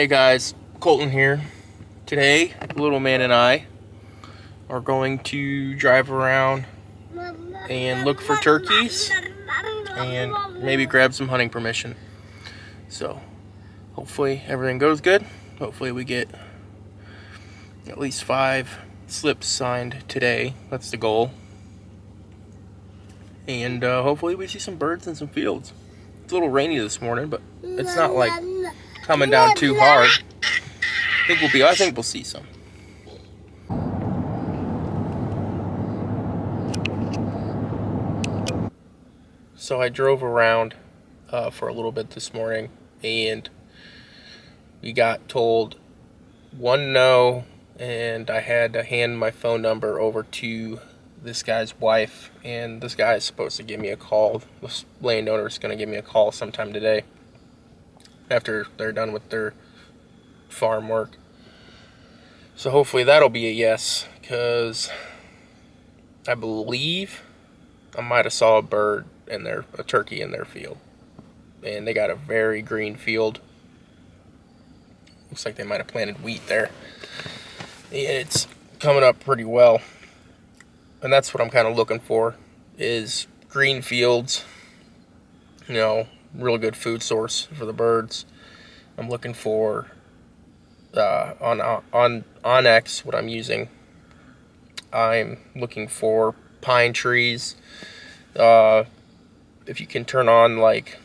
Hey guys, Colton here. Today, little man and I are going to drive around and look for turkeys and maybe grab some hunting permission. So, hopefully everything goes good. Hopefully we get at least 5 slips signed today. That's the goal. And hopefully we see some birds in some fields. It's a little rainy this morning, but it's not like coming down too hard. I think we'll see some. So I drove around for a little bit this morning, and we got told 1 no, and I had to hand my phone number over to this guy's wife, and this guy is supposed to give me a call. This landowner is going to give me a call sometime today after they're done with their farm work. So hopefully that'll be a yes, because I believe I might have saw a turkey in their field, and they got a very green field. Looks like they might have planted wheat there. It's coming up pretty well, and that's what I'm kind of looking for, is green fields, real good food source for the birds. I'm looking for on Onyx, what I'm using, I'm looking for pine trees. If you can turn on, like,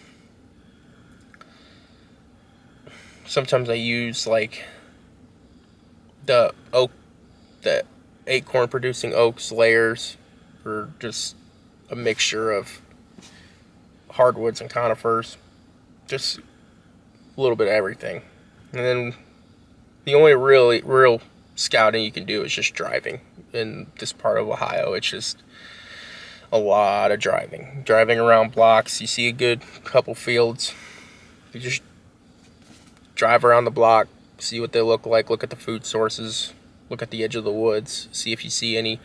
sometimes I use like the acorn producing oaks layers, or just a mixture of hardwoods and conifers, just a little bit of everything. And then the only real scouting you can do is just driving. In this part of Ohio, it's just a lot of driving around blocks. You see a good couple fields, you just drive around the block, see what they look like, look at the food sources, look at the edge of the woods, see if you see any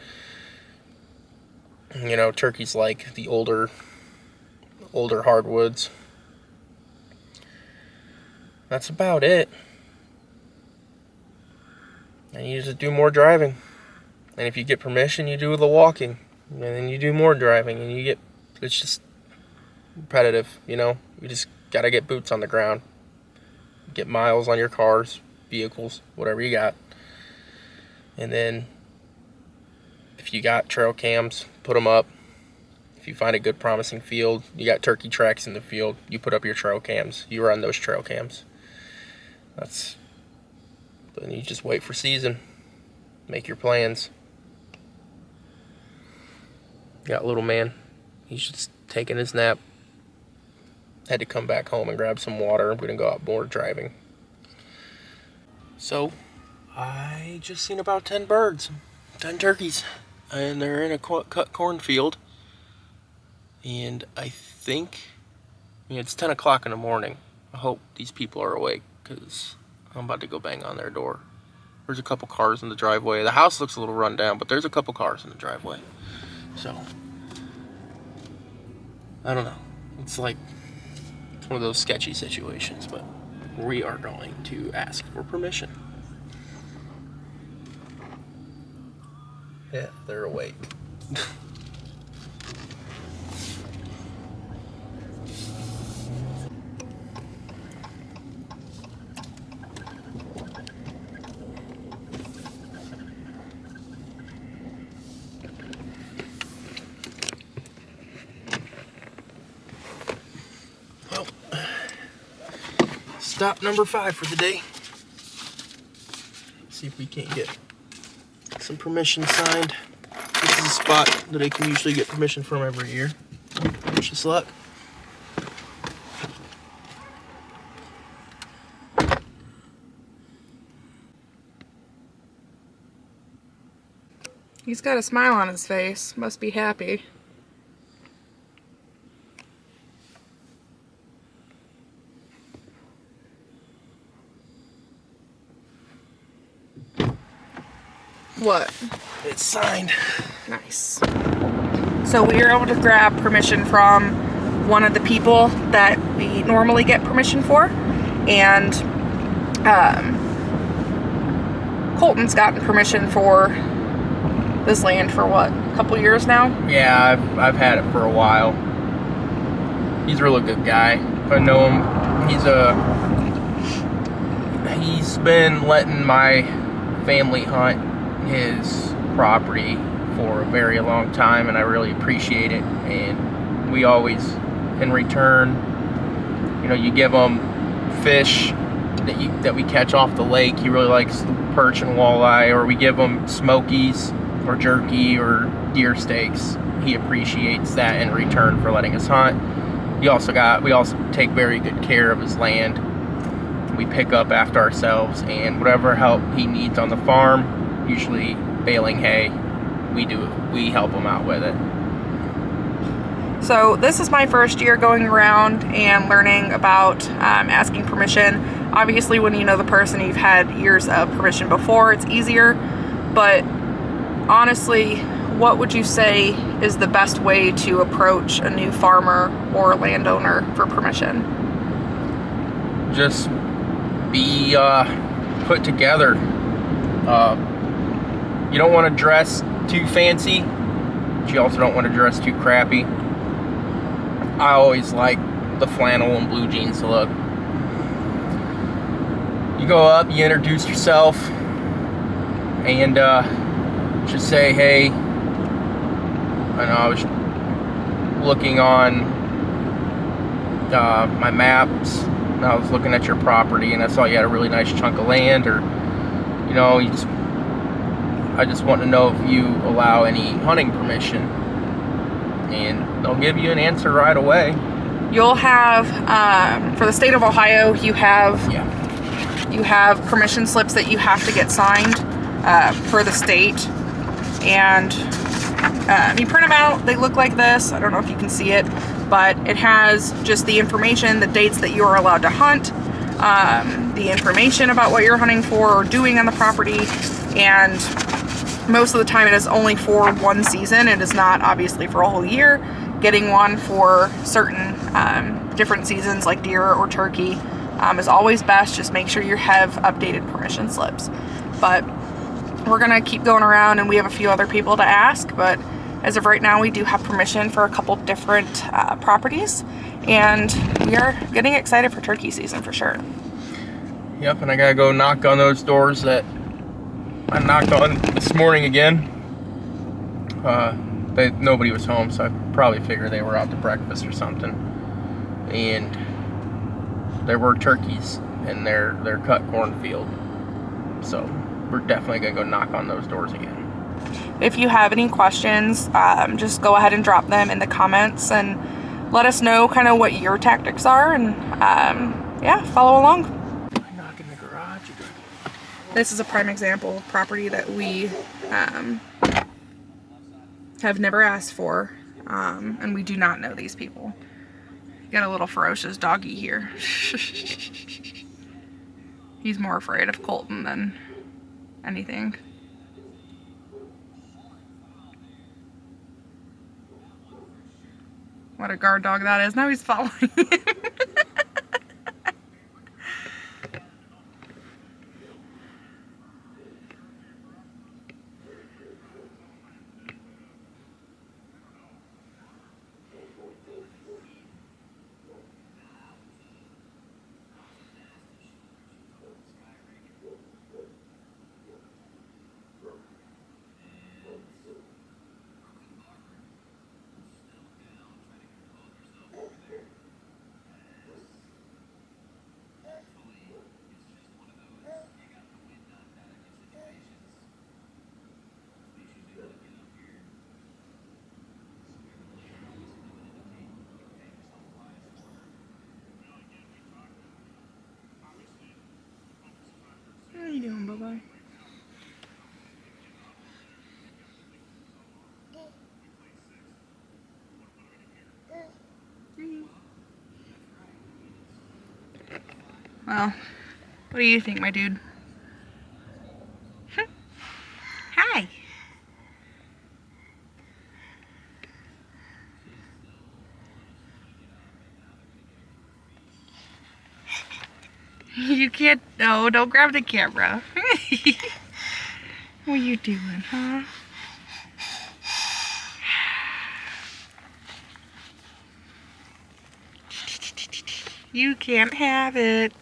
turkeys like the older hardwoods. That's about it. And you just do more driving. And if you get permission, you do the walking. And then you do more driving, and it's just repetitive, You just gotta get boots on the ground. Get miles on your cars, vehicles, whatever you got. And then if you got trail cams, put them up. If you find a good promising field, you got turkey tracks in the field, you put up your trail cams. You run those trail cams. Then you just wait for season. Make your plans. Got little man. He's just taking his nap. Had to come back home and grab some water. I'm going to go out more driving. So, I just seen about 10 birds. 10 turkeys. And they're in a cut cornfield. And I think it's 10 o'clock in the morning. I hope these people are awake, because I'm about to go bang on their door. There's a couple cars in the driveway. The house looks a little run down, but there's a couple cars in the driveway. So, I don't know. It's like one of those sketchy situations, but we are going to ask for permission. Yeah, they're awake. Well, stop number 5 for the day. See if we can't get some permission signed. This is a spot that I can usually get permission from every year. Wish us luck. He's got a smile on his face. Must be happy. What? It's signed. Nice. So we were able to grab permission from one of the people that we normally get permission for, and Colton's gotten permission for this land for what, a couple years now? Yeah, I've had it for a while. He's a really good guy. I know him. He's been letting my family hunt his property for a very long time, and I really appreciate it. And we always, in return, you give him fish that we catch off the lake. He really likes the perch and walleye, or we give him smokies or jerky or deer steaks. He appreciates that in return for letting us hunt. We also take very good care of his land. We pick up after ourselves, and whatever help he needs on the farm, usually baling hay, we help him out with it. So this is my first year going around and learning about asking permission. Obviously, when you know the person, you've had years of permission before, it's easier. But honestly, what would you say is the best way to approach a new farmer or landowner for permission? Just be put together. You don't want to dress too fancy, but you also don't want to dress too crappy. I always like the flannel and blue jeans look. You go up, you introduce yourself, and just say, hey, I know I was looking on my maps, and I was looking at your property, and I saw you had a really nice chunk of land, or I just want to know if you allow any hunting permission, and they'll give you an answer right away. You'll have, for the state of Ohio, you have permission slips that you have to get signed for the state, and you print them out. They look like this. I don't know if you can see it, but it has just the information, the dates that you are allowed to hunt, the information about what you're hunting for or doing on the property, and most of the time it is only for one season. It is not obviously for a whole year. Getting one for certain different seasons like deer or turkey is always best. Just make sure you have updated permission slips. But we're gonna keep going around, and we have a few other people to ask, but as of right now we do have permission for a couple different properties, and we are getting excited for turkey season for sure. Yep, and I gotta go knock on those doors that I knocked on this morning again. Nobody was home, so I probably figured they were out to breakfast or something. And there were turkeys in their cut cornfield, so we're definitely gonna go knock on those doors again. If you have any questions, just go ahead and drop them in the comments and let us know kind of what your tactics are, and yeah, follow along. Knock in the garage again. This is a prime example of property that we have never asked for, and we do not know these people. Got a little ferocious doggy here. He's more afraid of Colton than anything. What a guard dog that is. Now he's following him. How you doing, Bubba? Well, what do you think, my dude? Hi. You can't, no, don't grab the camera. What are you doing, huh? You can't have it.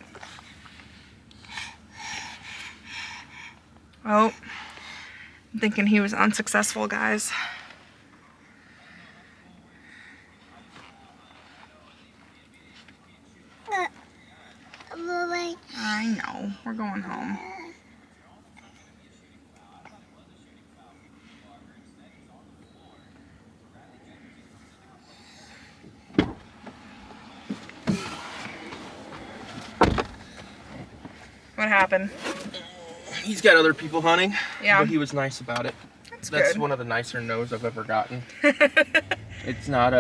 Oh, I'm thinking he was unsuccessful, guys. I know, we're going home. What happened? He's got other people hunting, Yeah. but he was nice about it. That's That's good. one of the nicer no's I've ever gotten. It's not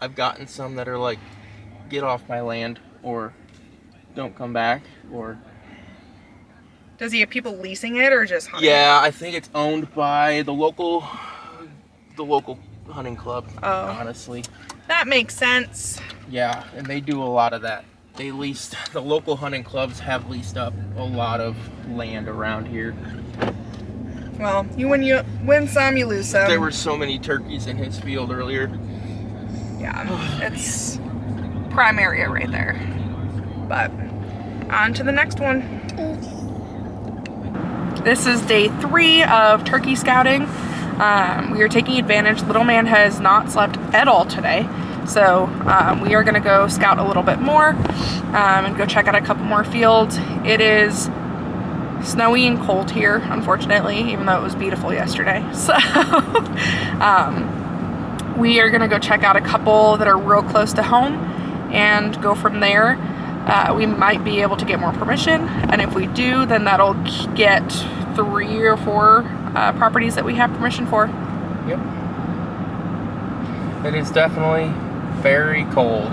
I've gotten some that are like, get off my land, or don't come back, or... Does he have people leasing it or just hunting? Yeah, I think it's owned by the local hunting club, honestly. That makes sense. Yeah, and they do a lot of that. The local hunting clubs have leased up a lot of land around here. Well, you win some, you lose some. There were so many turkeys in his field earlier. Yeah, it's prime area right there. But on to the next one. This is day 3 of turkey scouting. We are taking advantage. Little man has not slept at all today. So we are gonna go scout a little bit more and go check out a couple more fields. It is snowy and cold here, unfortunately, even though it was beautiful yesterday. So we are gonna go check out a couple that are real close to home and go from there. We might be able to get more permission, and if we do, then that'll get 3 or 4 properties that we have permission for. Yep. It is definitely very cold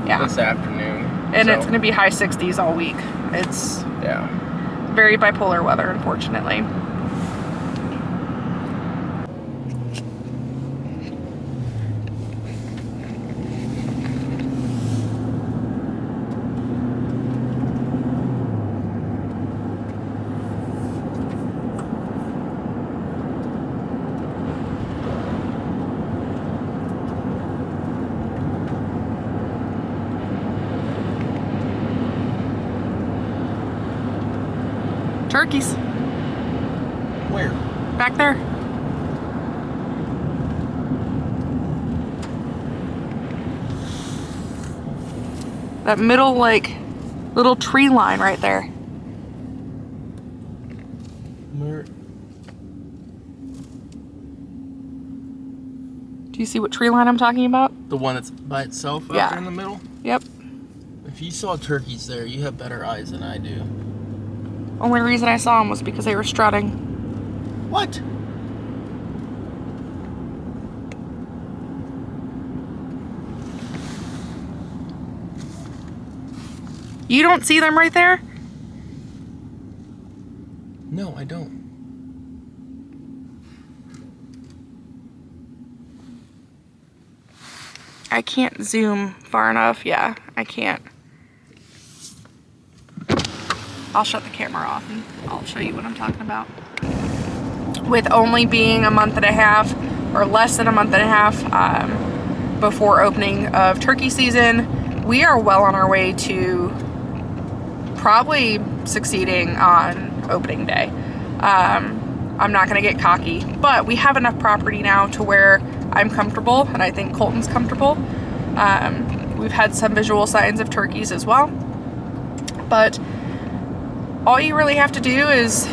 this afternoon. And it's going to be high 60s all week. It's very bipolar weather, unfortunately. Turkeys. Where? Back there. That middle, like, little tree line right there. Where? Do you see what tree line I'm talking about? The one that's by itself out there in the middle? Yep. If you saw turkeys there, you have better eyes than I do. Only reason I saw them was because they were strutting. What? You don't see them right there? No, I don't. I can't zoom far enough. Yeah, I can't. I'll shut the camera off and I'll show you what I'm talking about. With only being a month and a half or less than a month and a half before opening of turkey season, we are well on our way to probably succeeding on opening day. I'm not gonna get cocky, but we have enough property now to where I'm comfortable, and I think Colton's comfortable. We've had some visual signs of turkeys as well, but all you really have to do is,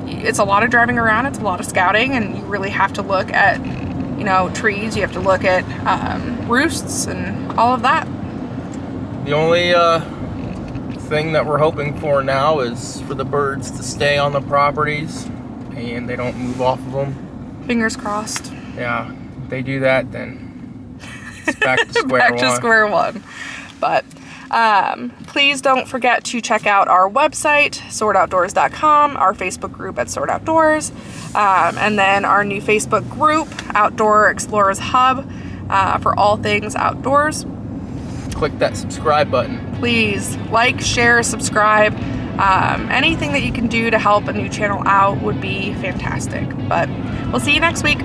it's a lot of driving around, it's a lot of scouting, and you really have to look at, you know, trees, you have to look at roosts and all of that. The only thing that we're hoping for now is for the birds to stay on the properties and they don't move off of them. Fingers crossed. Yeah, if they do that, then it's back to square back one. to square one. But please don't forget to check out our website, swordoutdoors.com, our Facebook group at Sword Outdoors, and then our new Facebook group, Outdoor Explorers Hub, for all things outdoors. click that subscribe button. Please like, share, subscribe. Anything that you can do to help a new channel out would be fantastic. But we'll see you next week.